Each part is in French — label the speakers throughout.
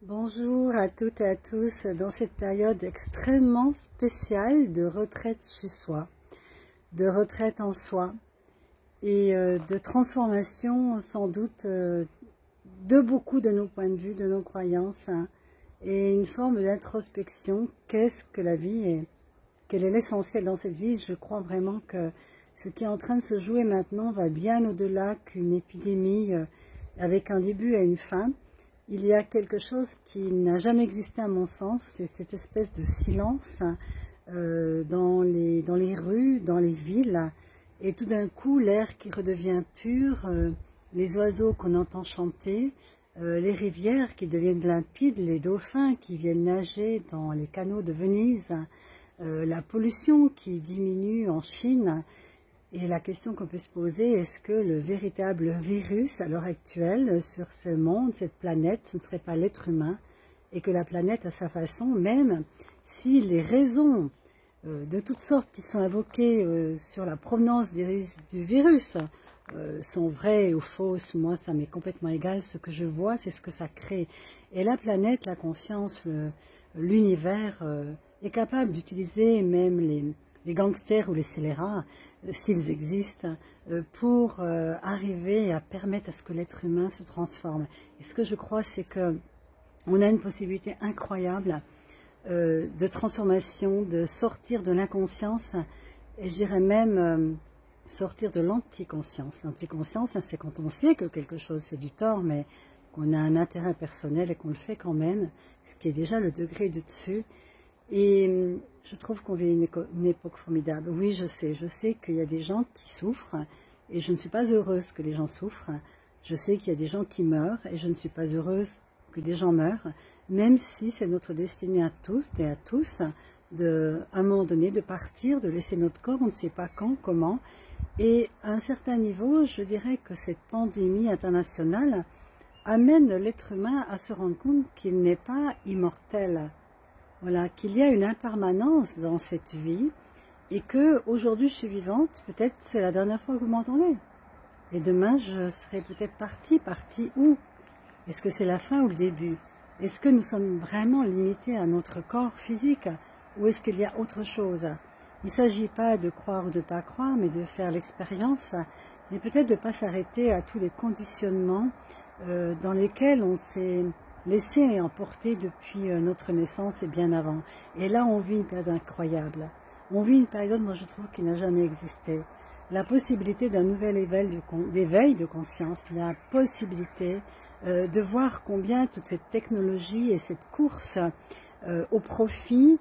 Speaker 1: Bonjour à toutes et à tous dans cette période extrêmement spéciale de retraite chez soi, de retraite en soi et de transformation sans doute de beaucoup de nos points de vue, de nos croyances et une forme d'introspection. Qu'est-ce que la vie et quel est l'essentiel dans cette vie? Je crois vraiment que ce qui est en train de se jouer maintenant va bien au-delà qu'une épidémie avec un début et une fin. Il y a quelque chose qui n'a jamais existé à mon sens, c'est cette espèce de silence dans les rues, dans les villes, et tout d'un coup l'air qui redevient pur, les oiseaux qu'on entend chanter, les rivières qui deviennent limpides, les dauphins qui viennent nager dans les canaux de Venise, la pollution qui diminue en Chine. Et la question qu'on peut se poser, est-ce que le véritable virus à l'heure actuelle sur ce monde, cette planète, ce ne serait pas l'être humain, et que la planète à sa façon, même si les raisons de toutes sortes qui sont invoquées sur la provenance du virus sont vraies ou fausses, moi ça m'est complètement égal, ce que je vois c'est ce que ça crée. Et la planète, la conscience, l'univers est capable d'utiliser même les gangsters ou les scélérats, s'ils existent, pour arriver à permettre à ce que l'être humain se transforme. Et ce que je crois, c'est que on a une possibilité incroyable de transformation, de sortir de l'inconscience, et je dirais même sortir de l'anticonscience. L'anticonscience, c'est quand on sait que quelque chose fait du tort, mais qu'on a un intérêt personnel et qu'on le fait quand même, ce qui est déjà le degré du dessus. Et je trouve qu'on vit une époque formidable. Oui, je sais qu'il y a des gens qui souffrent et je ne suis pas heureuse que les gens souffrent. Je sais qu'il y a des gens qui meurent et je ne suis pas heureuse que des gens meurent, même si c'est notre destinée à tous et à tous, à un moment donné, de partir, de laisser notre corps, on ne sait pas quand, comment. Et à un certain niveau, je dirais que cette pandémie internationale amène l'être humain à se rendre compte qu'il n'est pas immortel. Voilà, qu'il y a une impermanence dans cette vie et que aujourd'hui je suis vivante, peut-être c'est la dernière fois que vous m'entendez. Et demain je serai peut-être partie où? Est-ce que c'est la fin ou le début? Est-ce que nous sommes vraiment limités à notre corps physique ou est-ce qu'il y a autre chose? Il ne s'agit pas de croire ou de ne pas croire, mais de faire l'expérience, mais peut-être de ne pas s'arrêter à tous les conditionnements dans lesquels on s'est laissé emporter depuis notre naissance et bien avant. Et là, on vit une période incroyable. On vit une période, moi je trouve, qui n'a jamais existé. La possibilité d'un nouvel éveil de conscience, la possibilité de voir combien toute cette technologie et cette course au profit,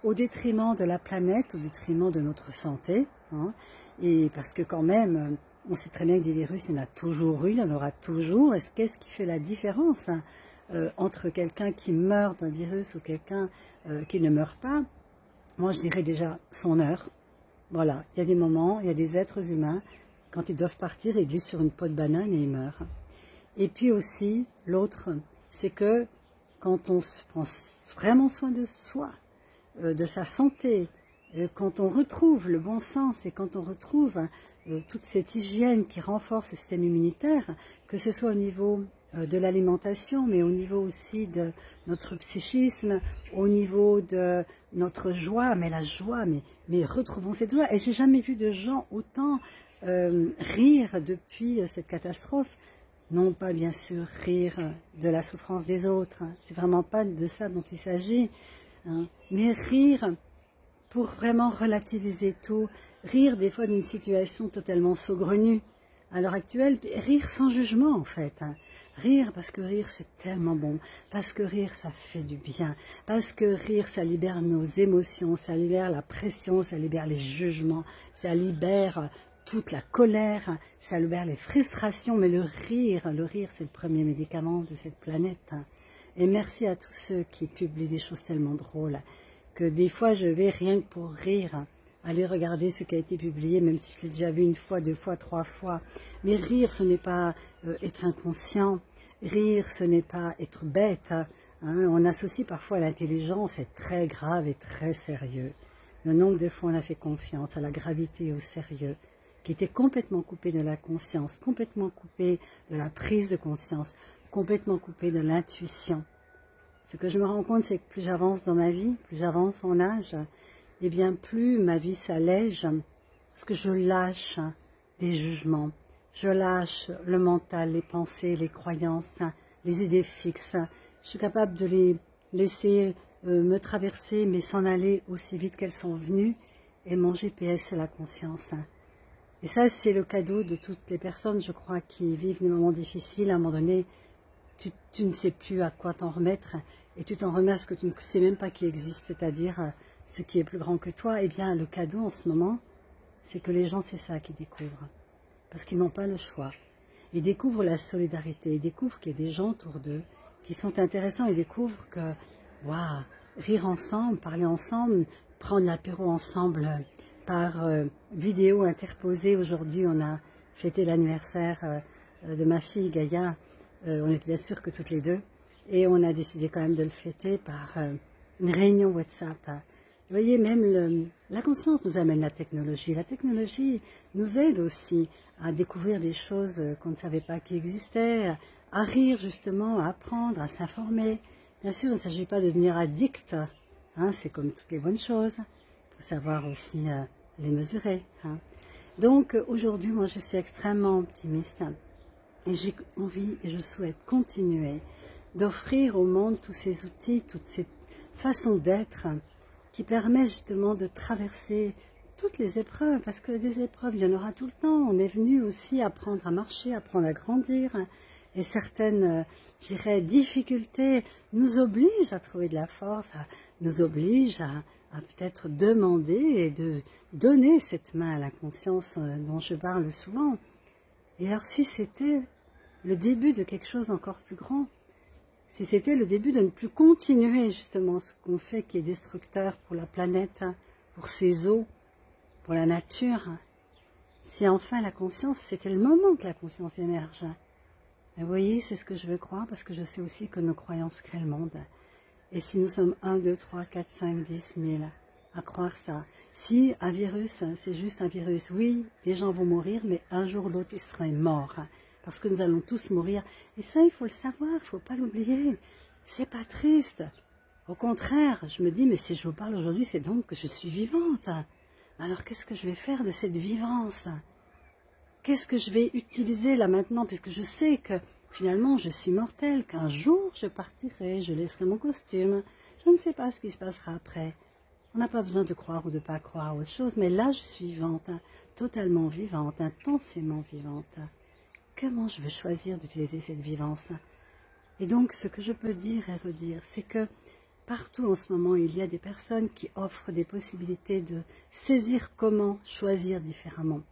Speaker 1: au détriment de la planète, au détriment de notre santé, hein, et parce que quand même, on sait très bien que des virus, il y en a toujours eu, il y en aura toujours. Qu'est-ce qui fait la différence entre quelqu'un qui meurt d'un virus ou quelqu'un qui ne meurt pas? Moi, je dirais déjà son heure. Voilà, il y a des moments, il y a des êtres humains, quand ils doivent partir, ils glissent sur une peau de banane et ils meurent. Et puis aussi, l'autre, c'est que quand on se prend vraiment soin de soi, de sa santé, quand on retrouve le bon sens et quand on retrouve toute cette hygiène qui renforce le système immunitaire, que ce soit au niveau de l'alimentation, mais au niveau aussi de notre psychisme, au niveau de notre joie, mais la joie, mais retrouvons cette joie. Et j'ai jamais vu de gens autant rire depuis cette catastrophe. Non pas bien sûr rire de la souffrance des autres, hein. C'est vraiment pas de ça dont il s'agit, hein. Mais rire pour vraiment relativiser tout, rire des fois d'une situation totalement saugrenue. À l'heure actuelle, rire sans jugement en fait, hein. Rire parce que rire c'est tellement bon, parce que rire ça fait du bien, parce que rire ça libère nos émotions, ça libère la pression, ça libère les jugements, ça libère toute la colère, ça libère les frustrations, mais le rire c'est le premier médicament de cette planète, hein. Et merci à tous ceux qui publient des choses tellement drôles, que des fois je vais rien que pour rire, aller regarder ce qui a été publié, même si je l'ai déjà vu une fois, deux fois, trois fois. Mais rire, ce n'est pas être inconscient. Rire, ce n'est pas être bête, hein. On associe parfois à l'intelligence, c'est très grave et très sérieux. Le nombre de fois on a fait confiance à la gravité et au sérieux, qui était complètement coupé de la conscience, complètement coupé de la prise de conscience, complètement coupé de l'intuition. Ce que je me rends compte, c'est que plus j'avance dans ma vie, plus j'avance en âge, et bien plus ma vie s'allège, parce que je lâche des jugements, je lâche le mental, les pensées, les croyances, les idées fixes. Je suis capable de les laisser me traverser, mais s'en aller aussi vite qu'elles sont venues. Et mon GPS, c'est la conscience. Et ça, c'est le cadeau de toutes les personnes, je crois, qui vivent des moments difficiles. À un moment donné, tu ne sais plus à quoi t'en remettre, et tu t'en remets à ce que tu ne sais même pas qui existe, c'est-à-dire ce qui est plus grand que toi. Eh bien, le cadeau en ce moment, c'est que les gens, c'est ça qu'ils découvrent. Parce qu'ils n'ont pas le choix. Ils découvrent la solidarité, ils découvrent qu'il y a des gens autour d'eux qui sont intéressants, ils découvrent que, waouh, rire ensemble, parler ensemble, prendre l'apéro ensemble par vidéo interposée. Aujourd'hui, on a fêté l'anniversaire de ma fille Gaïa. On était bien sûr que toutes les deux. Et on a décidé quand même de le fêter par une réunion WhatsApp. Vous voyez, même la conscience nous amène la technologie. La technologie nous aide aussi à découvrir des choses qu'on ne savait pas qui existaient, à rire justement, à apprendre, à s'informer. Bien sûr, il ne s'agit pas de devenir addict, hein, c'est comme toutes les bonnes choses. Il faut savoir aussi les mesurer. Hein. Donc aujourd'hui, moi je suis extrêmement optimiste et j'ai envie et je souhaite continuer d'offrir au monde tous ces outils, toutes ces façons d'être qui permettent justement de traverser toutes les épreuves, parce que des épreuves, il y en aura tout le temps. On est venu aussi apprendre à marcher, apprendre à grandir, et certaines, je dirais, difficultés nous obligent à trouver de la force, nous obligent à peut-être demander et de donner cette main à la conscience dont je parle souvent. Et alors si c'était le début de quelque chose encore plus grand, si c'était le début de ne plus continuer justement ce qu'on fait qui est destructeur pour la planète, pour ses eaux, pour la nature, si enfin la conscience, c'était le moment que la conscience émerge. Et vous voyez, c'est ce que je veux croire, parce que je sais aussi que nos croyances créent le monde. Et si nous sommes 1, 2, 3, 4, 5, 10 000 à croire ça, si un virus, c'est juste un virus, oui, les gens vont mourir, mais un jour ou l'autre, ils seraient morts. Parce que nous allons tous mourir. Et ça, il faut le savoir, il ne faut pas l'oublier. C'est pas triste. Au contraire, je me dis, mais si je vous parle aujourd'hui, c'est donc que je suis vivante. Alors qu'est-ce que je vais faire de cette vivance? Qu'est-ce que je vais utiliser là maintenant, puisque je sais que finalement je suis mortelle, qu'un jour je partirai, je laisserai mon costume. Je ne sais pas ce qui se passera après. On n'a pas besoin de croire ou de ne pas croire à autre chose, mais là je suis vivante, totalement vivante, intensément vivante. Comment je vais choisir d'utiliser cette vivance? Et donc, ce que je peux dire et redire, c'est que partout en ce moment, il y a des personnes qui offrent des possibilités de saisir comment choisir différemment.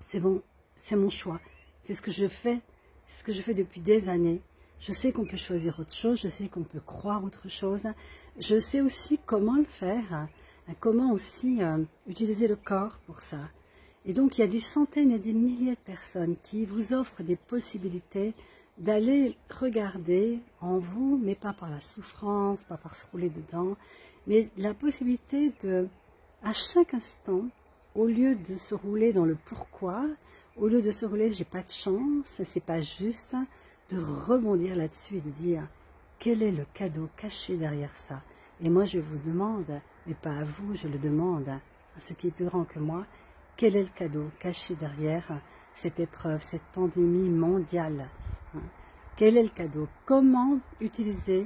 Speaker 1: C'est bon, c'est mon choix. C'est ce que je fais, c'est ce que je fais depuis des années. Je sais qu'on peut choisir autre chose, je sais qu'on peut croire autre chose. Je sais aussi comment le faire, comment aussi utiliser le corps pour ça. Et donc, il y a des centaines et des milliers de personnes qui vous offrent des possibilités d'aller regarder en vous, mais pas par la souffrance, pas par se rouler dedans, mais la possibilité de, à chaque instant, au lieu de se rouler dans le pourquoi, au lieu de se rouler, j'ai pas de chance, c'est pas juste, de rebondir là-dessus et de dire, quel est le cadeau caché derrière ça? Et moi, je vous demande, mais pas à vous, je le demande à ce qui est plus grand que moi, quel est le cadeau caché derrière cette épreuve, cette pandémie mondiale? Quel est le cadeau? Comment utiliser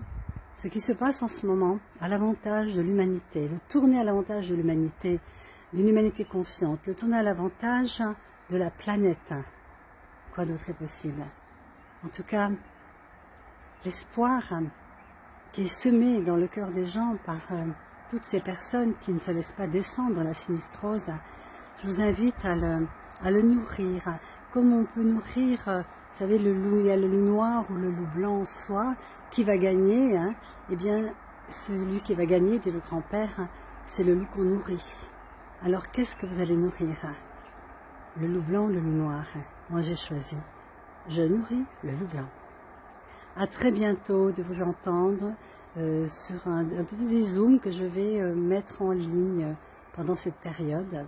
Speaker 1: ce qui se passe en ce moment à l'avantage de l'humanité, le tourner à l'avantage de l'humanité, d'une humanité consciente, le tourner à l'avantage de la planète? Quoi d'autre est possible? En tout cas, l'espoir qui est semé dans le cœur des gens par toutes ces personnes qui ne se laissent pas descendre dans la sinistrose, je vous invite à le nourrir, comme on peut nourrir, vous savez, le loup, il y a le loup noir ou le loup blanc en soi, qui va gagner, hein, eh bien, celui qui va gagner, dit le grand-père, c'est le loup qu'on nourrit. Alors, qu'est-ce que vous allez nourrir? Le loup blanc ou le loup noir? Moi, j'ai choisi. Je nourris le loup blanc. À très bientôt de vous entendre sur un petit zoom que je vais mettre en ligne pendant cette période.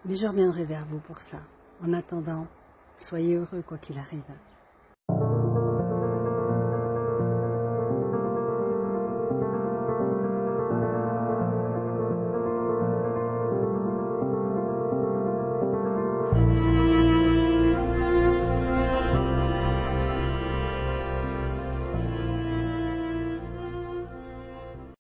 Speaker 1: Mais je reviendrai vers vous pour ça. En attendant, soyez heureux quoi qu'il arrive.